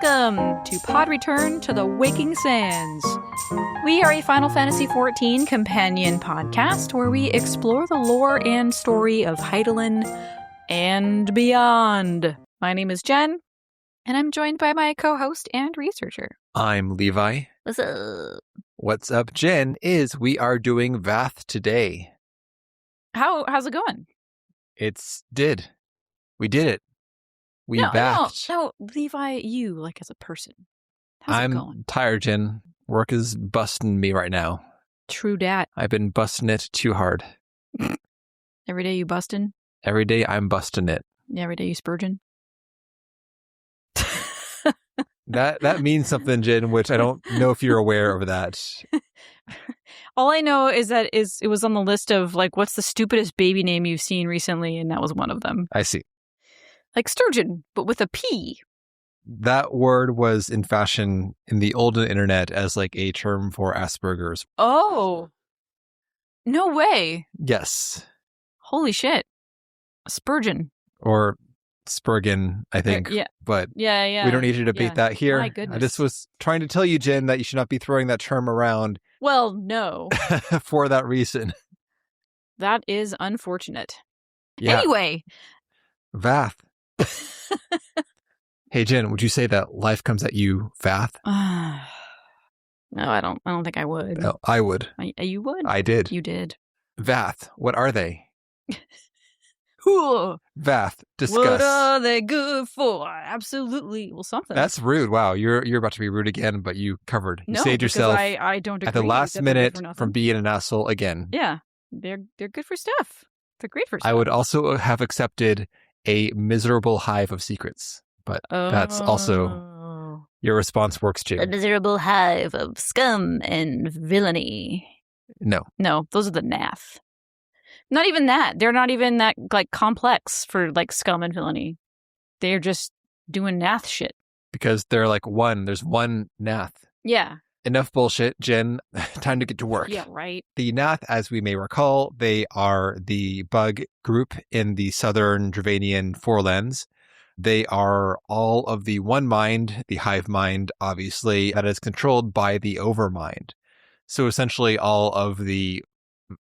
Welcome to Pod Return to the Waking Sands. We are a Final Fantasy XIV companion podcast where we explore the lore and story of Hydaelyn and beyond. My name is Jen, and I'm joined by my co-host and researcher. I'm Levi. What's up? What's up, Jen, is we are doing Vath today. How's it going? We did it. We bathed. No, Levi, you, like as a person. How's it going? I'm tired, Jen. Work is busting me right now. True dat. I've been busting it too hard. Every day you bustin'? Every day I'm busting it. Every day you spurging? That means something, Jen, which I don't know if you're aware of that. All I know is that it was on the list of, like, what's the stupidest baby name you've seen recently, and that was one of them. I see. Like sturgeon, but with a P. That word was in fashion in the olden internet as like a term for Asperger's. Oh. No way. Yes. Holy shit. Spurgeon. Or Spurgeon, I think. Yeah. But yeah. we don't need to debate that here. My goodness. I just was trying to tell you, Jen, that you should not be throwing that term around. Well, no. For that reason. That is unfortunate. Yeah. Anyway. Vath. Hey, Jen, would you say that life comes at you, Vath? No, I don't think I would. No, I would. You would? I did. You did. Vath, what are they? Ooh. Vath, discuss. What are they good for? Absolutely. Well, something. That's rude. Wow, you're about to be rude again, but you covered. You saved yourself I don't agree. at the last minute from being an asshole again. Yeah, they're good for stuff. They're great for stuff. I would also have accepted a miserable hive of secrets, but that's also your response works, Jim. A miserable hive of scum and villainy. No, those are the Nath. Not even that. They're not even that like complex for like scum and villainy. They're just doing Nath shit. Because they're like one. There's one Nath. Yeah. Enough bullshit, Jen. Time to get to work. Yeah, right. The Nath, as we may recall, they are the bug group in the southern Dravanian Forelands. They are all of the one mind, the hive mind, obviously, that is controlled by the overmind. So essentially all of the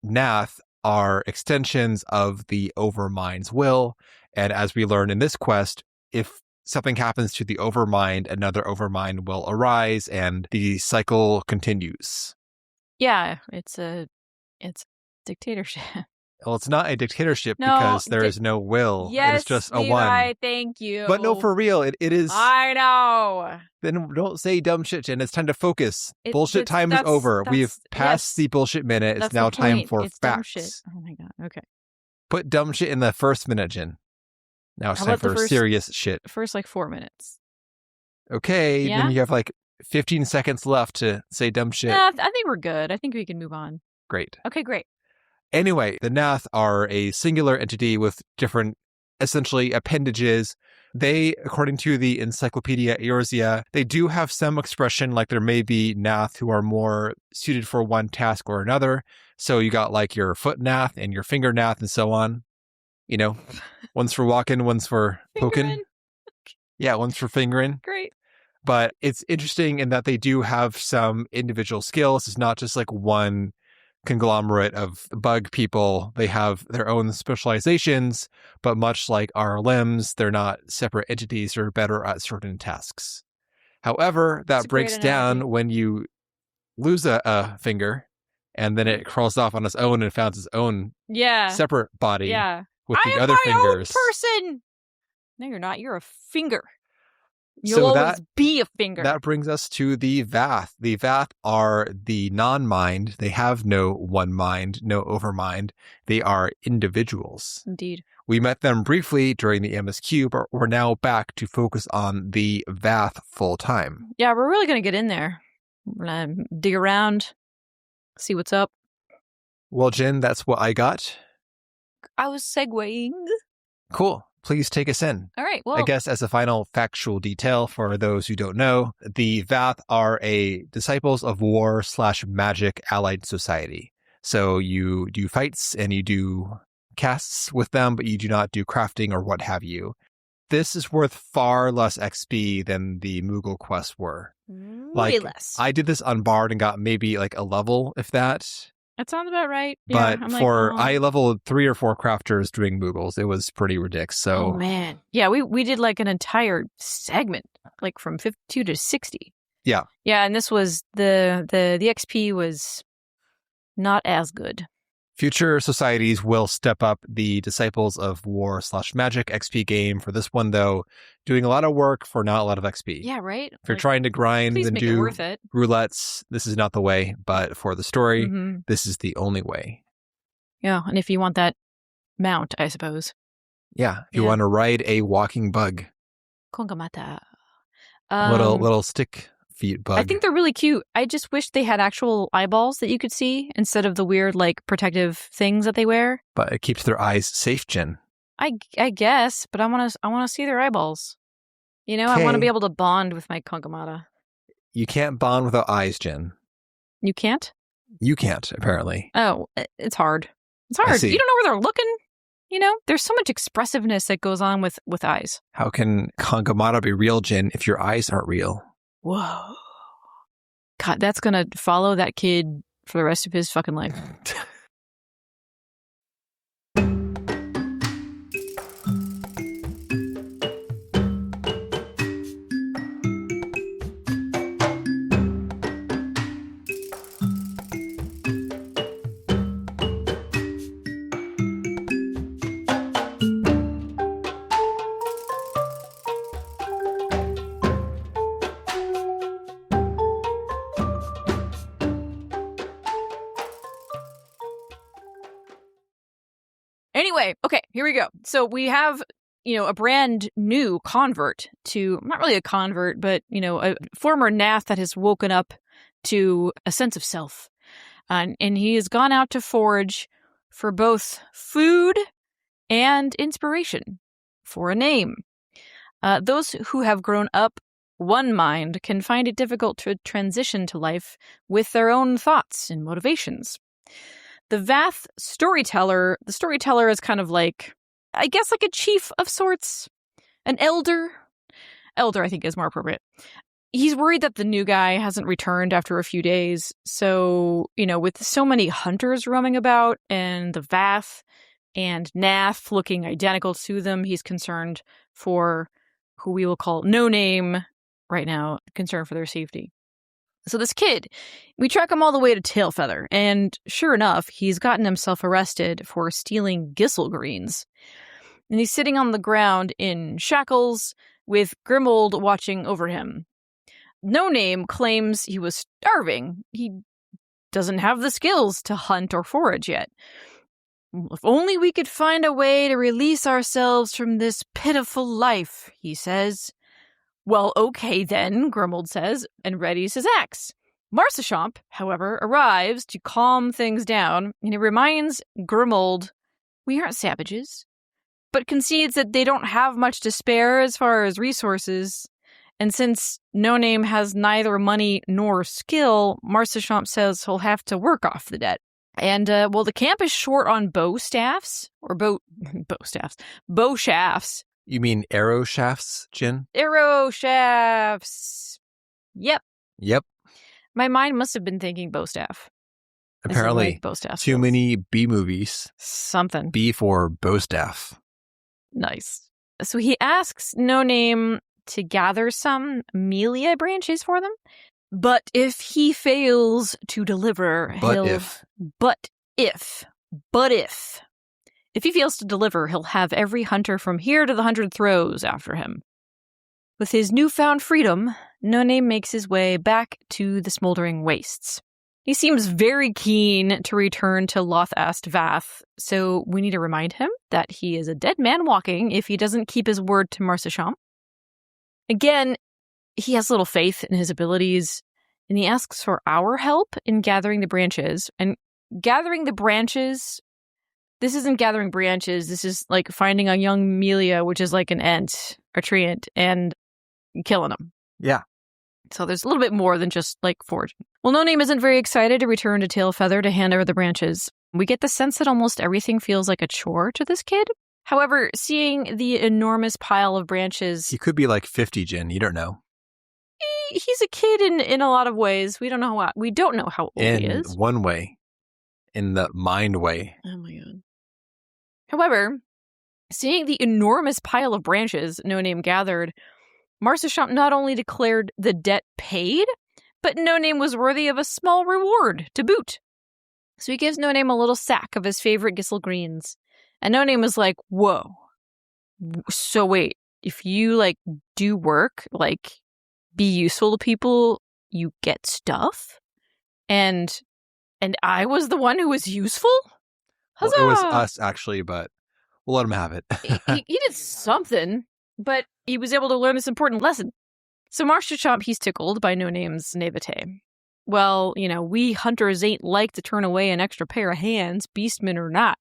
Nath are extensions of the overmind's will. And as we learn in this quest, if something happens to the overmind, another overmind will arise, and the cycle continues. Yeah, it's dictatorship. Well, it's not a dictatorship because there is no will. Yes, it is just a Levi, one. Thank you. But no, for real, it is. I know. Then don't say dumb shit, Jen. It's time to focus. Bullshit time is over. We've passed the bullshit minute. It's now time for facts. Dumb shit. Oh my god. Okay. Put dumb shit in the first minute, Jen. Now it's time for serious shit. First, like 4 minutes. Okay, Yeah? then you have like 15 seconds left to say dumb shit. I think we're good. I think we can move on. Great. Okay, great. Anyway, the Nath are a singular entity with different, essentially, appendages. They, according to the Encyclopedia Eorzea, they do have some expression, like there may be Nath who are more suited for one task or another. So you got like your foot Nath and your finger Nath and so on. You know, one's for walking, one's for poking. Yeah, one's for fingering. Great. But it's interesting in that they do have some individual skills. It's not just like one conglomerate of bug people. They have their own specializations, but much like our limbs, they're not separate entities or better at certain tasks. However, that breaks down when you lose a finger and then it crawls off on its own and found its own separate body. Yeah. With the other fingers. Own person. No, you're not. You're a finger. You'll always be a finger. That brings us to the Vath. The Vath are the non-mind. They have no one mind, no overmind. They are individuals. Indeed. We met them briefly during the MSQ, but we're now back to focus on the Vath full time. Yeah, we're really going to get in there. We're going to dig around, see what's up. Well, Jen, that's what I got. I was segueing. Cool. Please take us in. All right. Well, I guess as a final factual detail for those who don't know, the Vath are a Disciples of War / Magic Allied Society. So you do fights and you do casts with them, but you do not do crafting or what have you. this is worth far less XP than the Moogle quests were. Way less. I did this on Bard and got maybe like a level, if that. That sounds about right. But yeah, I leveled 3 or 4 crafters doing Moogles. It was pretty ridiculous. So, oh man, yeah, we did like an entire segment, like from 52 to 60. Yeah, and this was the XP was not as good. Future societies will step up the Disciples of War/Magic XP game. For this one, though, doing a lot of work for not a lot of XP. Yeah, right? If you're trying to grind and do worth it. roulettes, this is not the way. But for the story, this is the only way. Yeah, and if you want that mount, I suppose. Yeah, if you want to ride a walking bug. Kongamata. Little stick feet bug. I think they're really cute. I just wish they had actual eyeballs that you could see instead of the weird, like, protective things that they wear. But it keeps their eyes safe, Jen. I guess, but I want to see their eyeballs. You know, I want to be able to bond with my Kongamata. You can't bond without eyes, Jen. You can't? You can't, apparently. Oh, it's hard. It's hard. You don't know where they're looking. You know, there's so much expressiveness that goes on with eyes. How can Kongamata be real, Jen, if your eyes aren't real? Whoa. God, that's going to follow that kid for the rest of his fucking life. Anyway, okay, here we go. So we have, a brand new convert to, not really a convert, but, a former Nath that has woken up to a sense of self. And he has gone out to forage for both food and inspiration, for a name. Those who have grown up one mind can find it difficult to transition to life with their own thoughts and motivations. The Vath storyteller, the storyteller is kind of like, I guess, like a chief of sorts, an elder. Elder, I think, is more appropriate. He's worried that the new guy hasn't returned after a few days. So, with so many hunters roaming about and the Vath and Nath looking identical to them, he's concerned for who we will call No Name right now, concerned for their safety. So this kid, we track him all the way to Tailfeather, and sure enough, he's gotten himself arrested for stealing Gissel greens. And he's sitting on the ground in shackles with Grimold watching over him. No Name claims he was starving. He doesn't have the skills to hunt or forage yet. If only we could find a way to release ourselves from this pitiful life, he says. Well, okay then, Grimold says, and readies his axe. Marsachamp, however, arrives to calm things down, and he reminds Grimold, we aren't savages, but concedes that they don't have much to spare as far as resources. And since No Name has neither money nor skill, Marsachamp says he'll have to work off the debt. And, the camp is short on bow shafts. You mean arrow shafts, Jin? Arrow shafts. Yep. My mind must have been thinking bow staff. Apparently, like bow staff too many B movies. Something. B for bow staff. Nice. So he asks No Name to gather some Amelia branches for them. But if he fails to deliver, If he fails to deliver, he'll have every hunter from here to the 100 Throws after him. With his newfound freedom, No Name makes his way back to the smoldering wastes. He seems very keen to return to Lothast Vath, so we need to remind him that he is a dead man walking if he doesn't keep his word to Marsachamp. Again, he has little faith in his abilities, and he asks for our help in gathering the branches. And gathering the branches... This isn't gathering branches. This is like finding a young Amelia, which is like an ent, a treant, and killing them. Yeah. So there's a little bit more than just like foraging. Well, No Name isn't very excited to return to Tailfeather to hand over the branches. We get the sense that almost everything feels like a chore to this kid. However, seeing the enormous pile of branches... He could be like 50, Jen. You don't know. He's a kid in a lot of ways. We don't know how old he is. In one way. In the mind way. Oh my god. However, seeing the enormous pile of branches No Name gathered, Marsuchamp not only declared the debt paid, but No Name was worthy of a small reward to boot. So he gives No Name a little sack of his favorite Gissel greens. And No Name was like, whoa. So wait, if you, like, do work, like, be useful to people, you get stuff? And I was the one who was useful? Huzzah! Well, it was us, actually, but we'll let him have it. he did something, but he was able to learn this important lesson. So Marsuchamp, he's tickled by No Name's naivete. Well, we hunters ain't like to turn away an extra pair of hands, beastmen or not.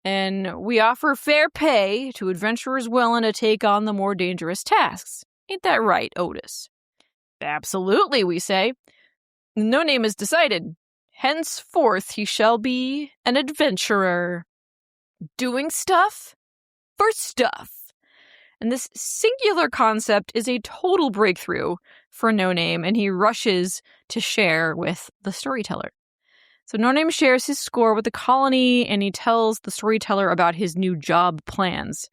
And we offer fair pay to adventurers willing to take on the more dangerous tasks. Ain't that right, Otis? Absolutely, we say. No Name is decided. Henceforth he shall be an adventurer. Doing stuff for stuff. And this singular concept is a total breakthrough for No Name, and he rushes to share with the storyteller. So No Name shares his score with the colony, and he tells the storyteller about his new job plans.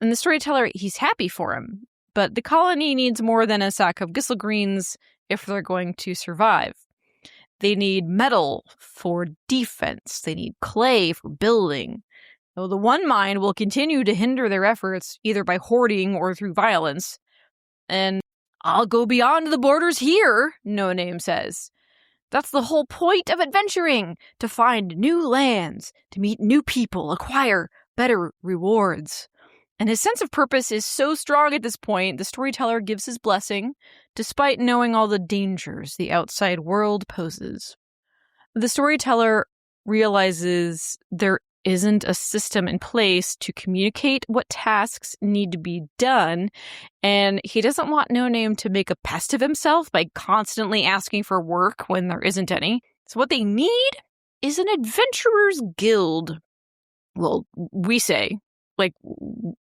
And the storyteller, he's happy for him, but the colony needs more than a sack of Gissel greens if they're going to survive. They need metal for defense. They need clay for building. Though the One Mind will continue to hinder their efforts, either by hoarding or through violence. And I'll go beyond the borders here, No Name says. That's the whole point of adventuring, to find new lands, to meet new people, acquire better rewards. And his sense of purpose is so strong at this point, the storyteller gives his blessing, despite knowing all the dangers the outside world poses. The storyteller realizes there isn't a system in place to communicate what tasks need to be done, and he doesn't want No Name to make a pest of himself by constantly asking for work when there isn't any. So what they need is an adventurer's guild. Well, we say, like,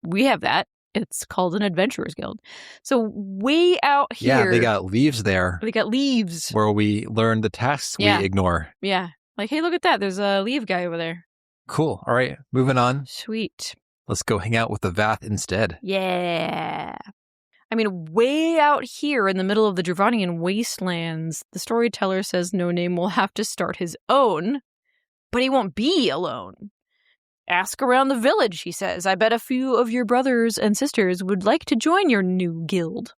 we have that. It's called an adventurer's guild. So way out here... Yeah, they got leaves there. They got leaves. Where we learn the tasks we ignore. Yeah. Like, hey, look at that. There's a leaf guy over there. Cool. All right, moving on. Sweet. Let's go hang out with the Vath instead. Yeah. I mean, way out here in the middle of the Dravanian wastelands, the storyteller says No Name will have to start his own, but he won't be alone. Ask around the village, he says. I bet a few of your brothers and sisters would like to join your new guild.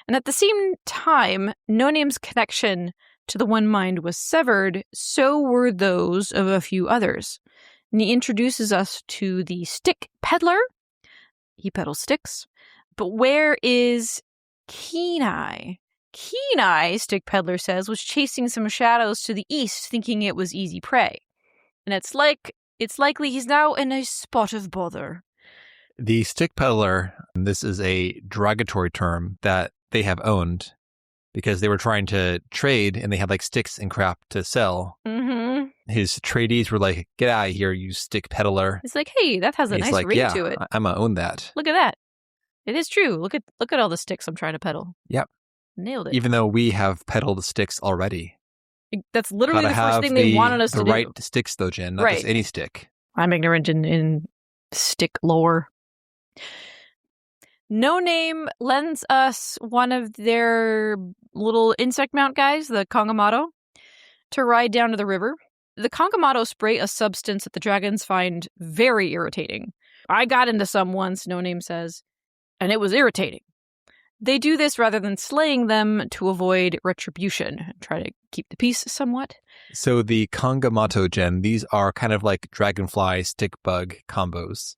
And at the same time, No Name's connection to the One Mind was severed, so were those of a few others. And he introduces us to the stick peddler. He peddles sticks. But where is Keen Eye? Keen Eye, stick peddler says, was chasing some shadows to the east, thinking it was easy prey. And it's likely he's now in a spot of bother. The stick peddler, this is a derogatory term that they have owned because they were trying to trade and they had like sticks and crap to sell. Mm-hmm. His tradies were like, get out of here, you stick peddler. It's like, hey, that has a nice ring to it. I'm going to own that. Look at that. It is true. Look at all the sticks I'm trying to peddle. Yep. Nailed it. Even though we have peddled sticks already. That's literally the first thing they wanted us to do. The right sticks, though, Jen, not just any stick. I'm ignorant in stick lore. No Name lends us one of their little insect mount guys, the Kongamato, to ride down to the river. The Kongamato spray a substance that the dragons find very irritating. I got into some once, No Name says, and it was irritating. They do this rather than slaying them to avoid retribution and try to keep the peace somewhat. So the Kongamato, Jen, these are kind of like dragonfly stick bug combos.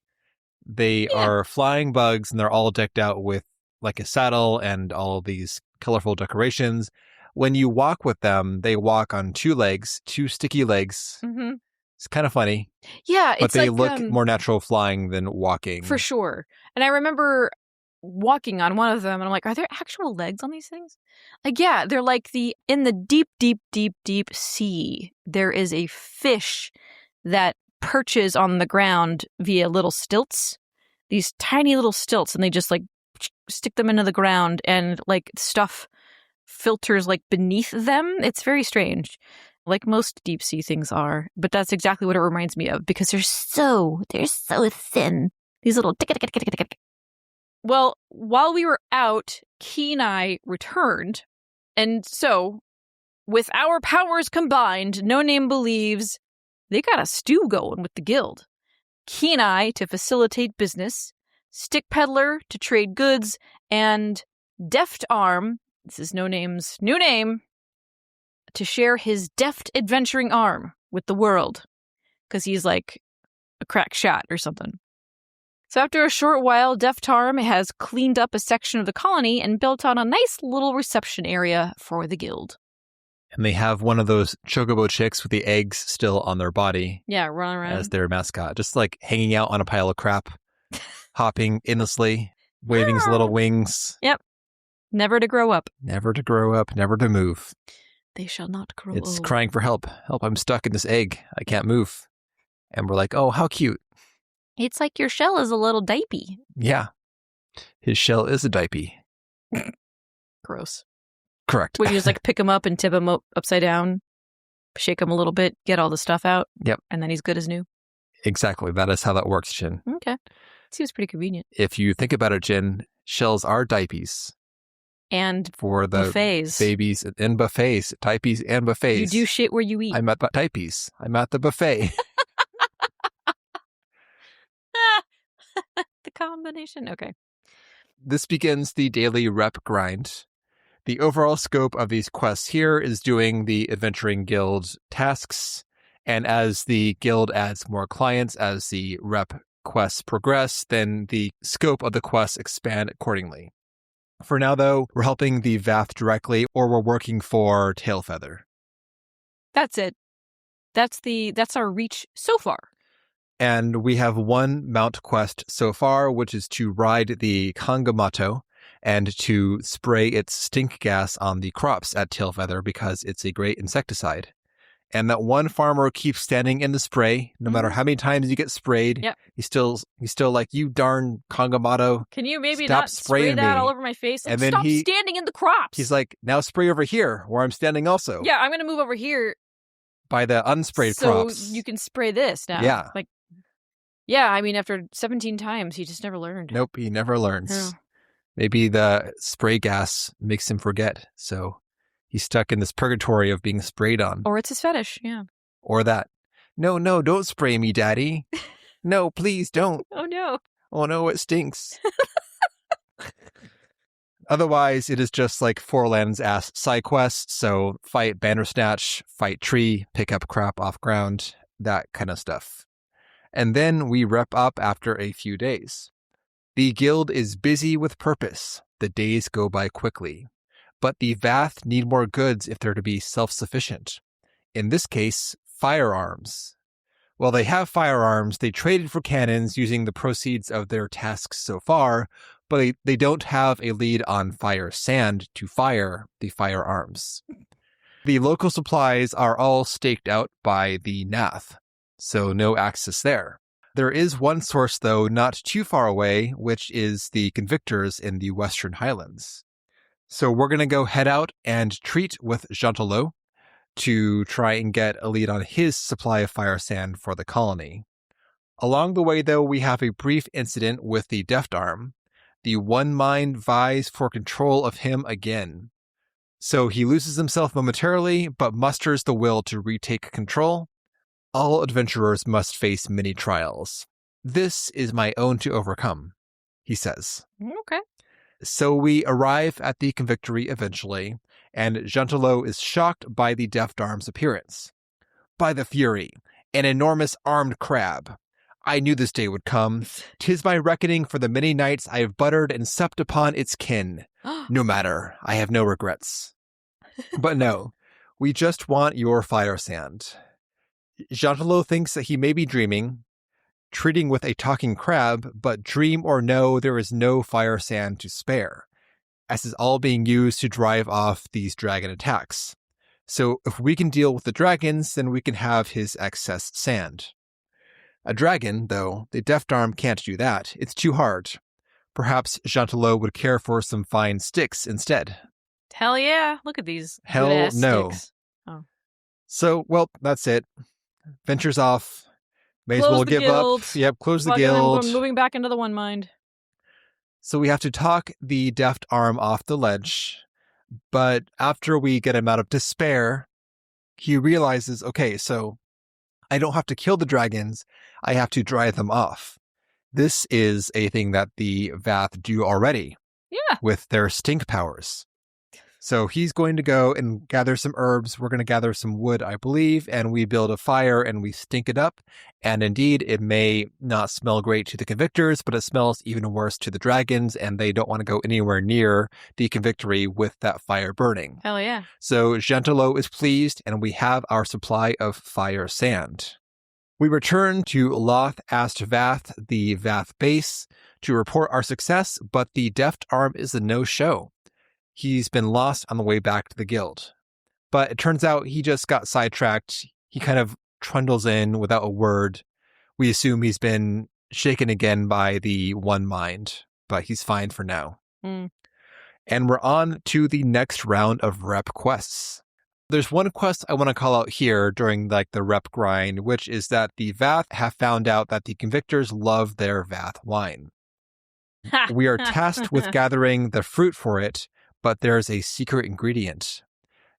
They are flying bugs and they're all decked out with like a saddle and all these colorful decorations. When you walk with them, they walk on two legs, two sticky legs. Mm-hmm. It's kind of funny. Yeah, but they look more natural flying than walking. For sure. And I remember walking on one of them and I'm like, are there actual legs on these things? Like, yeah, they're like in the deep, deep, deep, deep sea, there is a fish that perches on the ground via little stilts, these tiny little stilts, and they just like stick them into the ground, and like stuff filters like beneath them. It's very strange, like most deep sea things are, but that's exactly what it reminds me of because they're so thin. These little tick. Well, while we were out, Kenai returned, and so with our powers combined, No Name believes they got a stew going with the guild. Kenai to facilitate business, Stick Peddler to trade goods, and Deft Arm, this is No Name's new name, to share his deft adventuring arm with the world, because he's like a crack shot or something. So after a short while, Deft Arm has cleaned up a section of the colony and built on a nice little reception area for the guild. And they have one of those chocobo chicks with the eggs still on their body. Yeah, running around. As their mascot. Just like hanging out on a pile of crap, hopping endlessly, waving his little wings. Yep. Never to grow up. Never to grow up, never to move. They shall not grow It's old. crying for help. Help, I'm stuck in this egg. I can't move. And we're like, oh, how cute. It's like your shell is a little diaper. Yeah. His shell is a diaper. Gross. Correct. Would you just like pick him up and tip him upside down, shake him a little bit, get all the stuff out? Yep. And then he's good as new? Exactly. That is how that works, Jin. Okay. Seems pretty convenient. If you think about it, Jin, shells are diapers. And for the buffets. Babies and buffets. Diapers and buffets. You do shit where you eat. I'm at the diapers. I'm at the buffet. The combination. Okay. This begins the daily rep grind. The overall scope of these quests here is doing the Adventuring Guild tasks, and as the guild adds more clients, as the rep quests progress, then the scope of the quests expand accordingly. For now, though, we're helping the Vath directly, or we're working for Tailfeather. That's it. That's our reach so far. And we have one mount quest so far, which is to ride the Kangamato and to spray its stink gas on the crops at Tailfeather because it's a great insecticide. And that one farmer keeps standing in the spray, no matter how many times you get sprayed. Yep. He's still like, you darn Kangamato. Can you maybe stop not spray that me. all over my face? And then stop standing in the crops. He's like, now spray over here where I'm standing also. Yeah, I'm going to move over here. By the unsprayed crops. So you can spray this now. Yeah. Yeah, I mean, after 17 times, he just never learned. Nope, he never learns. No. Maybe the spray gas makes him forget. So he's stuck in this purgatory of being sprayed on. Or it's his fetish, yeah. Or that. No, don't spray me, Daddy. No, please don't. Oh, no. Oh, no, it stinks. Otherwise, it is just like Forlands-ass side quests. So fight Bandersnatch, fight tree, pick up crap off ground, that kind of stuff. And then we rep up after a few days. The guild is busy with purpose. The days go by quickly. But the Vath need more goods if they're to be self-sufficient. In this case, firearms. While they have firearms, they traded for cannons using the proceeds of their tasks so far, but they don't have a lead on fire sand to fire the firearms. The local supplies are all staked out by the Nath, so no access there. There is one source, though, not too far away, which is the Convictors in the Western Highlands. So we're going to go head out and treat with Jeantelot to try and get a lead on his supply of fire sand for the colony. Along the way, though, we have a brief incident with the Deft Arm. The One Mind vies for control of him again. So he loses himself momentarily, but musters the will to retake control. All adventurers must face many trials. This is my own to overcome, he says. Okay. So we arrive at the Convictory eventually, and Jeantelot is shocked by the Deft Arm's appearance. By the Fury, an enormous armed crab. I knew this day would come. 'Tis my reckoning for the many nights I have buttered and supped upon its kin. No matter, I have no regrets. But no, we just want your fire sand. Jeantelot thinks that he may be dreaming, treating with a talking crab, but dream or no, there is no fire sand to spare, as is all being used to drive off these dragon attacks. So if we can deal with the dragons, then we can have his excess sand. A dragon, though, the deft arm can't do that. It's too hard. Perhaps Jeantelot would care for some fine sticks instead. Hell yeah. Look at these Hell good-ass no. sticks. Oh. So, well, that's it. Ventures off. May as well give guild. up. Yep, close the I'm guild. moving back into the one mind. So we have to talk the deft arm off the ledge. But after we get him out of despair, he realizes, okay, so I don't have to kill the dragons. I have to drive them off. This is a thing that the Vath do already. Yeah. With their stink powers. So he's going to go and gather some herbs. We're going to gather some wood, I believe, and we build a fire and we stink it up. And indeed, it may not smell great to the convictors, but it smells even worse to the dragons, and they don't want to go anywhere near the convictory with that fire burning. Hell yeah. So Jeantelot is pleased, and we have our supply of fire sand. We return to Loth Ast Vath, the Vath base, to report our success, but the deft arm is a no-show. He's been lost on the way back to the guild. But it turns out he just got sidetracked. He kind of trundles in without a word. We assume he's been shaken again by the one mind, but he's fine for now. Mm. And we're on to the next round of rep quests. There's one quest I want to call out here during the rep grind, which is that the Vath have found out that the convictors love their Vath wine. We are tasked with gathering the fruit for it, but there's a secret ingredient.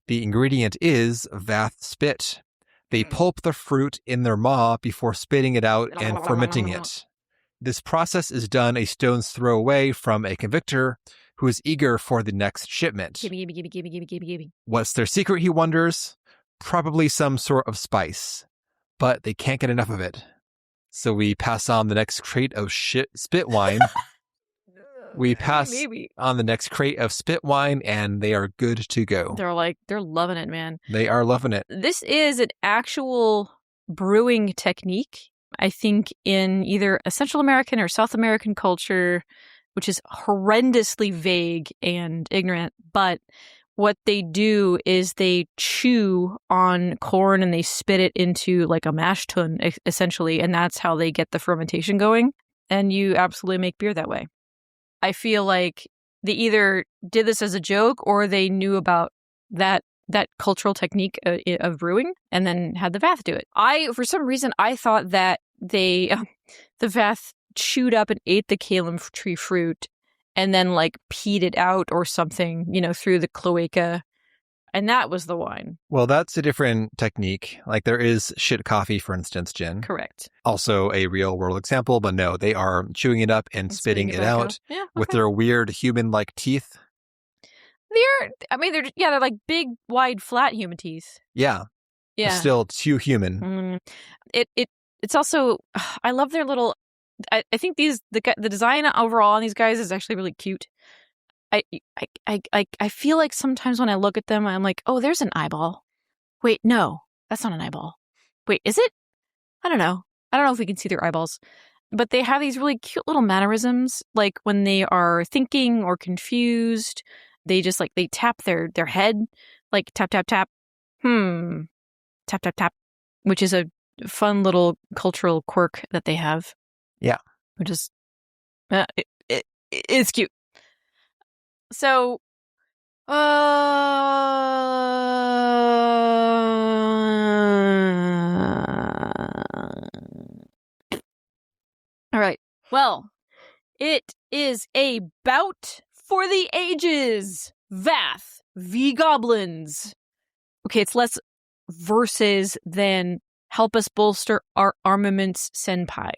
The ingredient is Vath spit. They pulp the fruit in their maw before spitting it out and fermenting it. This process is done a stone's throw away from a convictor who is eager for the next shipment. Gibby. What's their secret, he wonders? Probably some sort of spice, but they can't get enough of it. So we pass on the next crate of spit wine. We pass on the next crate of spit wine, and they are good to go. They're loving it, man. They are loving it. This is an actual brewing technique, I think, in either a Central American or South American culture, which is horrendously vague and ignorant. But what they do is they chew on corn and they spit it into like a mash tun, essentially. And that's how they get the fermentation going. And you absolutely make beer that way. I feel like they either did this as a joke or they knew about that cultural technique of brewing and then had the Vath do it. For some reason, I thought that the Vath chewed up and ate the calam tree fruit and then peed it out or something, through the cloaca. And that was the wine. Well, that's a different technique. There is shit coffee, for instance, Jen. Correct. Also a real world example, but no, they are chewing it up and spitting it out with their weird human-like teeth. They're like big, wide, flat human teeth. Yeah. Yeah. But still too human. It's also, I love their little, I think the design overall on these guys is actually really cute. I feel like sometimes when I look at them, I'm like, oh, there's an eyeball. Wait, no, that's not an eyeball. Wait, is it? I don't know. I don't know if we can see their eyeballs. But they have these really cute little mannerisms. Like when they are thinking or confused, they just they tap their head. Like tap, tap, tap. Tap, tap, tap. Which is a fun little cultural quirk that they have. Yeah. Which is, it's cute. So, all right. Well, it is a bout for the ages. Vath v. Goblins. Okay, it's less versus than help us bolster our armaments senpai.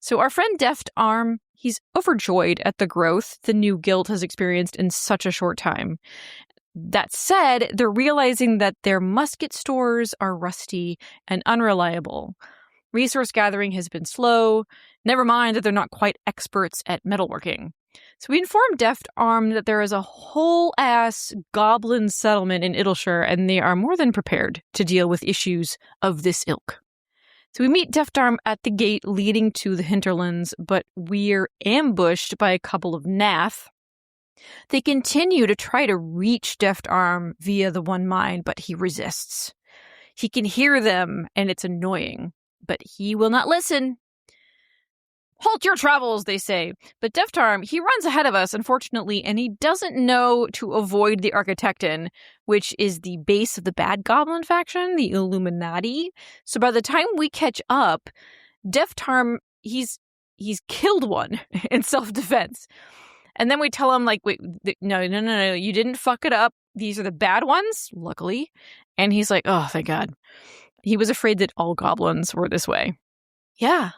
So our friend Deft Arm, he's overjoyed at the growth the new guild has experienced in such a short time. That said, they're realizing that their musket stores are rusty and unreliable. Resource gathering has been slow, never mind that they're not quite experts at metalworking. So we informed Deft Arm that there is a whole-ass goblin settlement in Idleshire, and they are more than prepared to deal with issues of this ilk. So we meet Deft Arm at the gate leading to the hinterlands, but we're ambushed by a couple of Nath. They continue to try to reach Deft Arm via the one mind, but he resists. He can hear them, and it's annoying. but he will not listen. Halt your travels, they say. But Deftarm, he runs ahead of us, unfortunately, and he doesn't know to avoid the Architecton, which is the base of the Bad Goblin faction, the Illuminati. So by the time we catch up, Deftarm, he's killed one in self-defense. And then we tell him, like, wait, no, you didn't fuck it up. These are the bad ones, luckily. And he's like, oh, thank God. He was afraid that all goblins were this way. Yeah,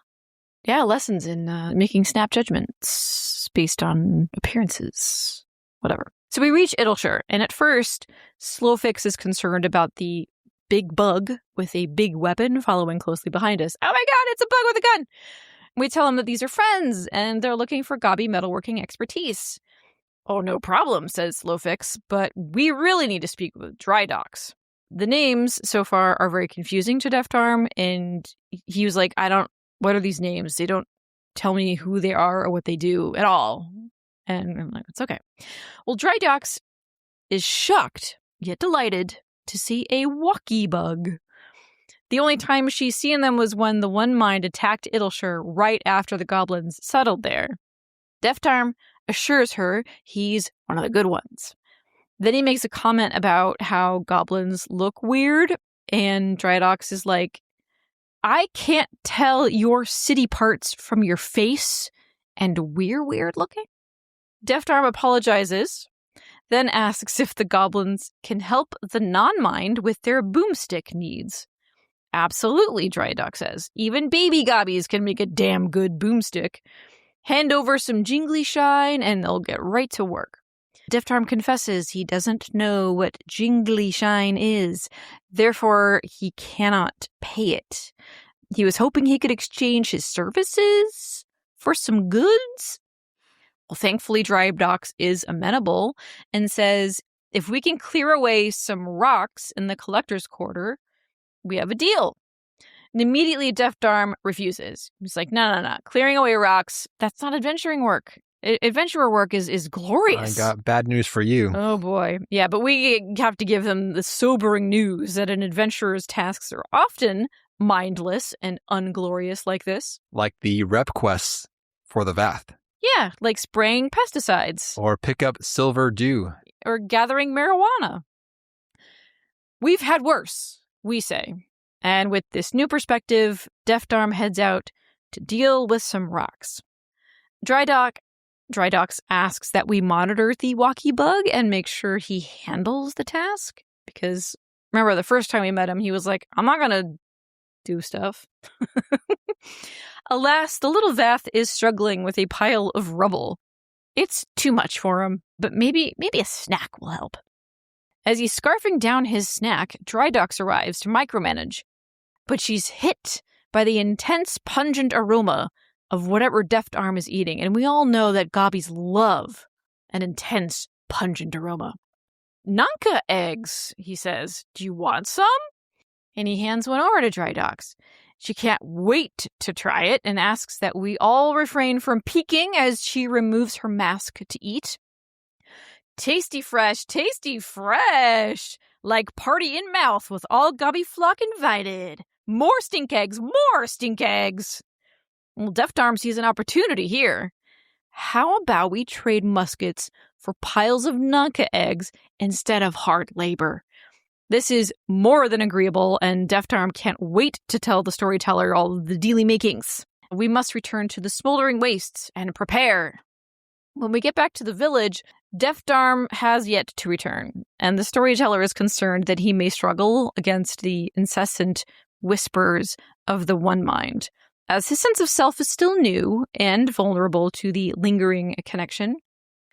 lessons in making snap judgments based on appearances. Whatever. So we reach Iddleshire, and at first, Slowfix is concerned about the big bug with a big weapon following closely behind us. Oh my God, it's a bug with a gun! We tell him that these are friends, and they're looking for gobby metalworking expertise. Oh, no problem, says Slowfix, but we really need to speak with Drydocks. The names so far are very confusing to Deftarm, and he was like, what are these names? They don't tell me who they are or what they do at all. And I'm like, it's okay. Well, Drydocks is shocked, yet delighted, to see a walkie bug. The only time she's seen them was when the One Mind attacked Iddleshire right after the goblins settled there. Deftarm assures her he's one of the good ones. Then he makes a comment about how goblins look weird, and Drydocks is like, I can't tell your city parts from your face, and we're weird looking? Deftarm apologizes, then asks if the goblins can help the non-mind with their boomstick needs. Absolutely, Drydocks says. Even baby gobbies can make a damn good boomstick. Hand over some jingly shine and they'll get right to work. Deftarm confesses he doesn't know what jingly shine is, therefore he cannot pay it. He was hoping he could exchange his services for some goods. Well, thankfully, Drydocks is amenable and says, if we can clear away some rocks in the collector's quarter, we have a deal. And immediately Deftarm refuses. He's like, no. Clearing away rocks, that's not adventuring work. Adventurer work is glorious. I got bad news for you. Oh, boy. Yeah, but we have to give them the sobering news that an adventurer's tasks are often mindless and unglorious like this. Like the rep quests for the Vath. Yeah, like spraying pesticides. Or pick up silver dew. Or gathering marijuana. We've had worse, we say. And with this new perspective, Deftarm heads out to deal with some rocks. Drydocks asks that we monitor the walkie bug and make sure he handles the task. Because remember, the first time we met him, he was like, I'm not going to do stuff. Alas, the little Vath is struggling with a pile of rubble. It's too much for him, but maybe a snack will help. As he's scarfing down his snack, Drydocks arrives to micromanage. But she's hit by the intense, pungent aroma of whatever Deftarm is eating, and we all know that gobbies love an intense, pungent aroma. Nanka eggs, he says. Do you want some? And he hands one over to Drydocks. She can't wait to try it and asks that we all refrain from peeking as she removes her mask to eat. Tasty fresh, like party in mouth with all gobby flock invited. More stink eggs. Well, Deftarm sees an opportunity here. How about we trade muskets for piles of Nanka eggs instead of hard labor? This is more than agreeable, and Deftarm can't wait to tell the storyteller all of the dealy makings. We must return to the smoldering wastes and prepare. When we get back to the village, Deftarm has yet to return, and the storyteller is concerned that he may struggle against the incessant whispers of the One Mind, as his sense of self is still new and vulnerable to the lingering connection.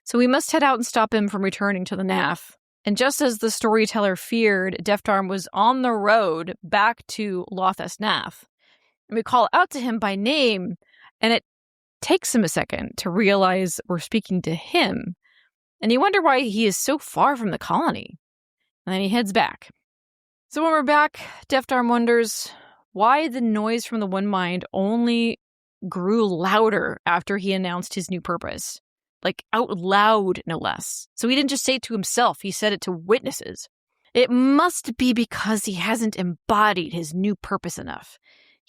So we must head out and stop him from returning to the NAF. And just as the storyteller feared, Deftarm was on the road back to Lothas NAF. And we call out to him by name, and it takes him a second to realize we're speaking to him. And you wonder why he is so far from the colony. And then he heads back. So when we're back, Deftarm wonders why the noise from the One Mind only grew louder after he announced his new purpose. Like out loud, no less. So he didn't just say it to himself, he said it to witnesses. It must be because he hasn't embodied his new purpose enough.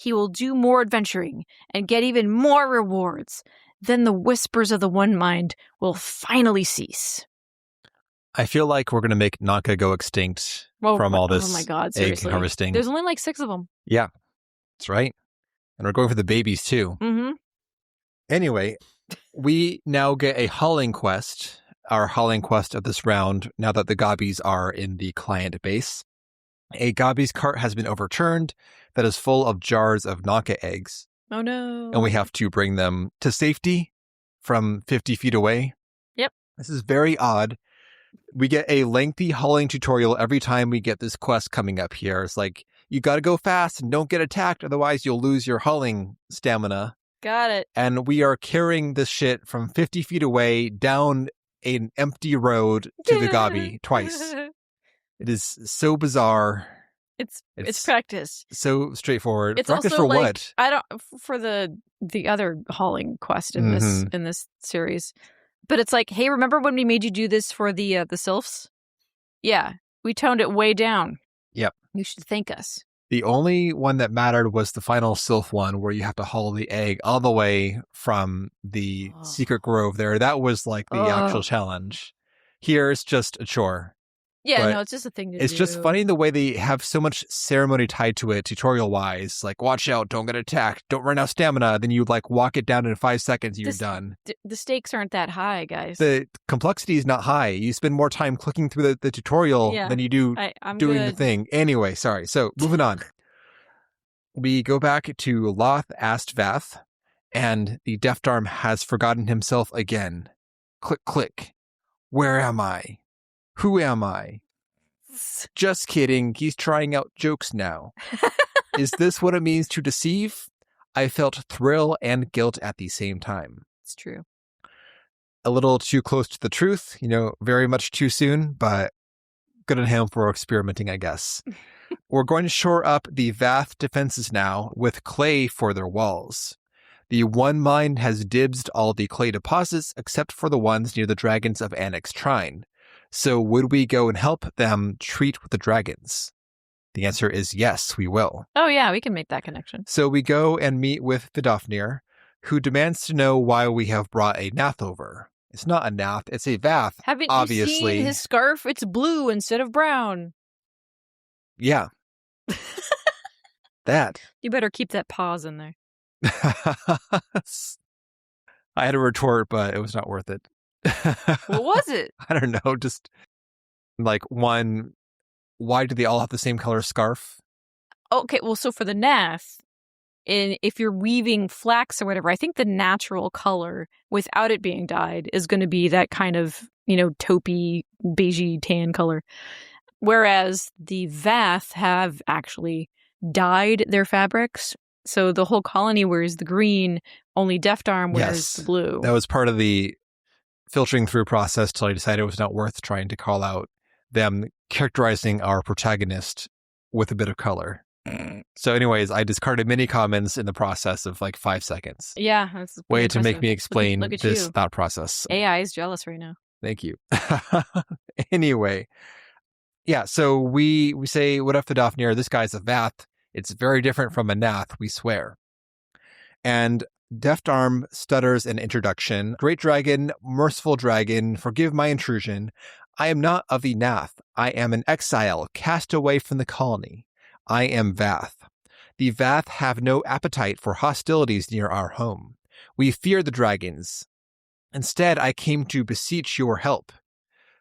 he will do more adventuring and get even more rewards. Then the whispers of the One Mind will finally cease. I feel like we're going to make Naka go extinct from all this oh my God, egg seriously. harvesting. There's only like 6 of them. Yeah, that's right. And we're going for the babies too. Mm-hmm. Anyway, we now get a hauling quest, our hauling quest of this round, now that the Gobbies are in the client base. A Gobbies cart has been overturned that is full of jars of Naka eggs. Oh no. And we have to bring them to safety from 50 feet away. Yep. This is very odd. We get a lengthy hauling tutorial every time we get this quest coming up here. It's like, you got to go fast and don't get attacked, otherwise you'll lose your hauling stamina. Got it. And we are carrying this shit from 50 feet away down an empty road to the Gobby twice. It is so bizarre. It's practice. So straightforward. It's practice also for like, what? I don't for the other hauling quest in this series. But it's like, hey, remember when we made you do this for the sylphs? Yeah, we toned it way down. Yep. You should thank us. The only one that mattered was the final sylph one where you have to haul the egg all the way from the secret grove there. That was like the actual challenge. Here it's just a chore. Yeah, but no, it's just a thing to do. It's just funny the way they have so much ceremony tied to it tutorial-wise. Like, watch out, don't get attacked, don't run out of stamina. Then you like walk it down in 5 seconds, you're done. The stakes aren't that high, guys. The complexity is not high. You spend more time clicking through the tutorial than you do doing the thing. Anyway, sorry. So, moving on. We go back to Loth asked Vath, and the Deft Arm has forgotten himself again. Click, click. Where am I? Who am I? Just kidding. He's trying out jokes now. Is this what it means to deceive? I felt thrill and guilt at the same time. It's true. A little too close to the truth, very much too soon, but good on him for experimenting, I guess. We're going to shore up the Vath defenses now with clay for their walls. The One Mind has dibsed all the clay deposits except for the ones near the dragons of Annex Shrine. So would we go and help them treat with the dragons? The answer is yes, we will. Oh yeah, we can make that connection. So we go and meet with Vidofnir, who demands to know why we have brought a Nath over. It's not a Nath, it's a Vath, Haven't obviously. you seen his scarf? It's blue instead of brown. Yeah. That. You better keep that pause in there. I had a retort, but it was not worth it. What was it? I don't know. Just like one, why do they all have the same color scarf? Okay, well, so for the Nath, if you're weaving flax or whatever, I think the natural color without it being dyed is going to be that kind of, taupey, beigey tan color. Whereas the Vath have actually dyed their fabrics. So the whole colony wears the green, only Deft Arm wears the blue. That was part of the filtering through process till I decided it was not worth trying to call out them characterizing our protagonist with a bit of color. So anyways, I discarded many comments in the process of like 5 seconds. Yeah. That's way to make me explain Look at this you. thought process. AI is jealous right now. Thank you. Anyway. Yeah, so we say, what up, Vidofnir? This guy's a Vath. It's very different from a Nath, we swear. And Deft Arm stutters an introduction. Great dragon, merciful dragon, forgive my intrusion. I am not of the Nath. I am an exile, cast away from the colony. I am Vath. The Vath have no appetite for hostilities near our home. We fear the dragons. Instead, I came to beseech your help.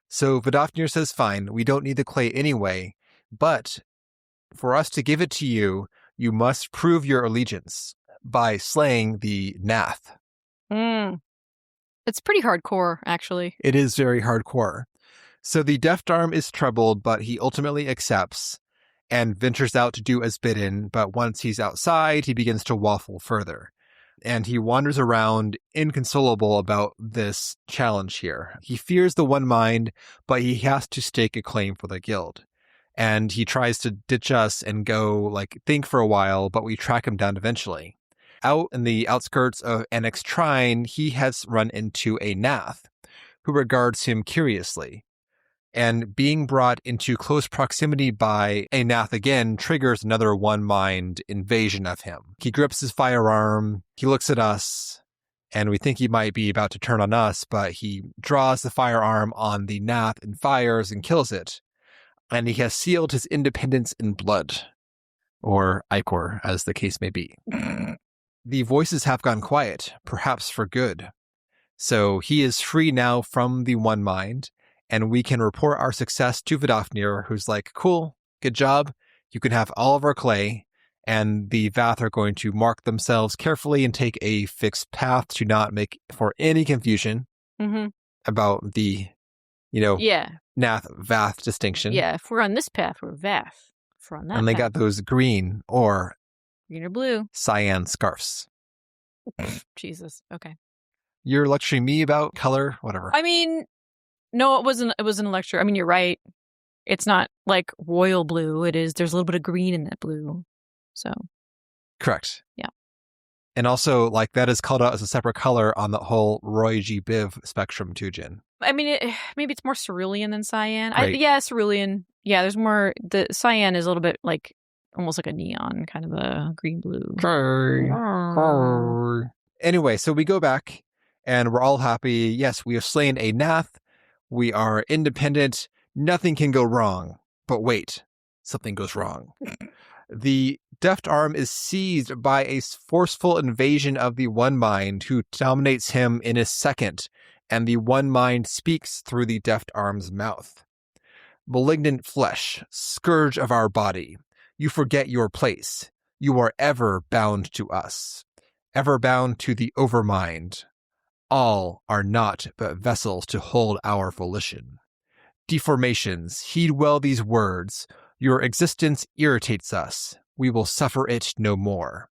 So Vidofnir says, fine, we don't need the clay anyway, but for us to give it to you, you must prove your allegiance by slaying the Nath. It's pretty hardcore, actually. It is very hardcore. So the Deft Arm is troubled, but he ultimately accepts and ventures out to do as bidden, but once he's outside, he begins to waffle further. And he wanders around inconsolable about this challenge here. He fears the One Mind, but he has to stake a claim for the guild. And he tries to ditch us and go, think for a while, but we track him down eventually. Out in the outskirts of Annex Shrine, he has run into a Nath, who regards him curiously. And being brought into close proximity by a Nath again triggers another one-mind invasion of him. He grips his firearm, he looks at us, and we think he might be about to turn on us, but he draws the firearm on the Nath and fires and kills it. And he has sealed his independence in blood, or ichor, as the case may be. The voices have gone quiet, perhaps for good. So he is free now from the one mind, and we can report our success to Vidofnir, who's like, cool, good job. You can have all of our clay. And the Vath are going to mark themselves carefully and take a fixed path to not make for any confusion about the, Nath Vath distinction. Yeah, if we're on this path, we're Vath. If we're on that and they path, got those green or blue cyan scarves. Jesus. Okay. You're lecturing me about color, whatever. I mean, no, it wasn't a lecture. I mean, you're right. It's not like royal blue. There's a little bit of green in that blue. So. Correct. Yeah. And also, like, that is called out as a separate color on the whole Roy G. Biv spectrum too, Jen. I mean, maybe it's more cerulean than cyan. Right. Cerulean. Yeah, there's more. The cyan is a little bit like, almost like a neon, kind of a green-blue. Anyway, so we go back, and we're all happy. Yes, we have slain a Nath. We are independent. Nothing can go wrong. But wait, something goes wrong. The deft arm is seized by a forceful invasion of the one mind, who dominates him in a second, and the one mind speaks through the deft arm's mouth. Malignant flesh, scourge of our body, you forget your place. You are ever bound to us, ever bound to the overmind. All are naught but vessels to hold our volition. Deformations, heed well these words. Your existence irritates us. We will suffer it no more.